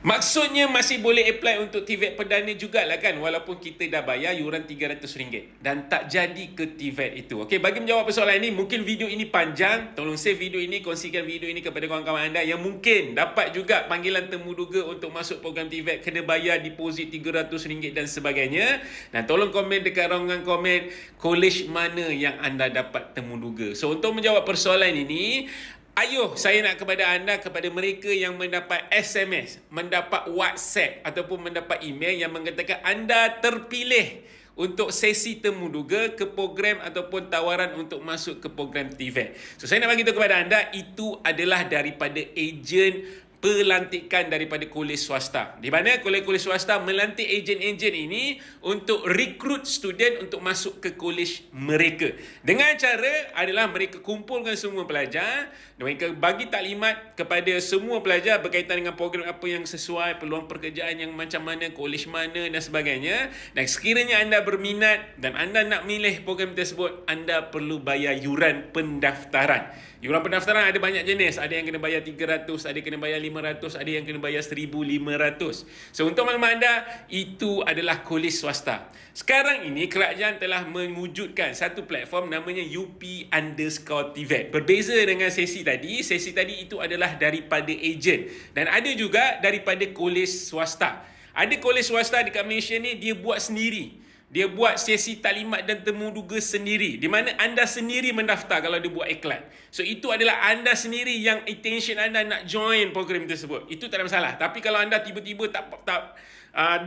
Maksudnya masih boleh apply untuk TVET perdana jugalah kan, walaupun kita dah bayar yuran RM300 dan tak jadi ke TVET itu. Okey, bagi menjawab persoalan ini, mungkin video ini panjang, tolong save video ini, kongsikan video ini kepada kawan-kawan anda yang mungkin dapat juga panggilan temuduga untuk masuk program TVET, kena bayar deposit RM300 dan sebagainya. Dan tolong komen dekat ruangan komen kolej mana yang anda dapat temuduga. So untuk menjawab persoalan ini, ayuh saya nak kepada anda, kepada mereka yang mendapat SMS, mendapat WhatsApp ataupun mendapat email yang mengatakan anda terpilih untuk sesi temuduga ke program ataupun tawaran untuk masuk ke program TVET. So saya nak bagi tahu kepada anda, itu adalah daripada ejen pelantikan daripada kolej swasta. Di mana kolej-kolej swasta melantik ejen-ejen ini untuk rekrut student untuk masuk ke kolej mereka. Dengan cara adalah mereka kumpulkan semua pelajar, mereka bagi taklimat kepada semua pelajar berkaitan dengan program apa yang sesuai, peluang pekerjaan yang macam mana, kolej mana dan sebagainya. Dan sekiranya anda berminat dan anda nak milih program tersebut, anda perlu bayar yuran pendaftaran. Yuran pendaftaran ada banyak jenis. Ada yang kena bayar 300, ada yang kena bayar 500, ada yang kena bayar 1,500. So untuk maklumat anda, itu adalah kolej swasta. Sekarang ini kerajaan telah mewujudkan satu platform namanya UP_TVET. Berbeza dengan sesi tadi itu adalah daripada ejen dan ada juga daripada kolej swasta. Ada kolej swasta dekat Malaysia ni dia buat sendiri. Dia buat sesi taklimat dan temuduga sendiri, di mana anda sendiri mendaftar kalau dia buat iklan. So itu adalah anda sendiri yang intention anda nak join program tersebut. Itu tak ada masalah. Tapi kalau anda tiba-tiba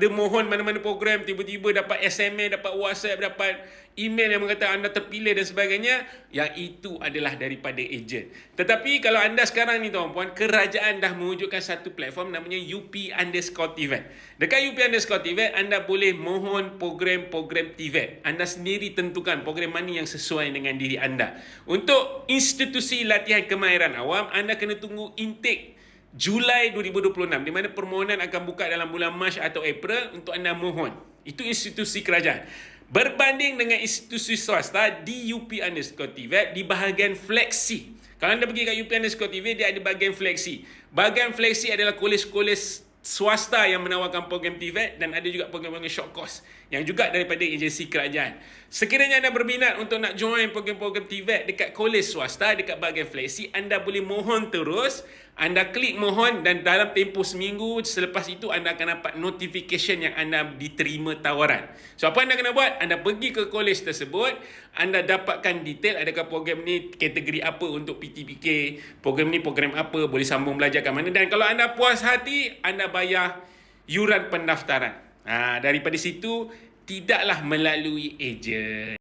dia mohon mana-mana program, tiba-tiba dapat SMS, dapat WhatsApp, dapat email yang mengatakan anda terpilih dan sebagainya, yang itu adalah daripada ejen. Tetapi kalau anda sekarang ni tuan-puan, kerajaan dah mewujudkan satu platform namanya UP_TVET. Dekat UP_TVET, anda boleh mohon program-program TVET. Anda sendiri tentukan program mana yang sesuai dengan diri anda. Untuk institusi latihan kemahiran awam, anda kena tunggu intake Julai 2026, di mana permohonan akan buka dalam bulan Mac atau April untuk anda mohon. Itu institusi kerajaan. Berbanding dengan institusi swasta, di UP_TVET di bahagian fleksi. Kalau anda pergi kat UP_TVET, dia ada bahagian fleksi. Bahagian fleksi adalah kolej-kolej swasta yang menawarkan program TVET dan ada juga program-program short course yang juga daripada agensi kerajaan. Sekiranya anda berminat untuk nak join program-program TVET dekat kolej swasta, dekat bahagian fleksi, anda boleh mohon terus. Anda klik mohon dan dalam tempoh seminggu selepas itu anda akan dapat notification yang anda diterima tawaran. So apa anda kena buat? Anda pergi ke kolej tersebut, anda dapatkan detail adakah program ni kategori apa untuk PTPK, program ni program apa, boleh sambung belajar kat mana, dan kalau anda puas hati, anda bayar yuran pendaftaran. Daripada situ tidaklah melalui ejen.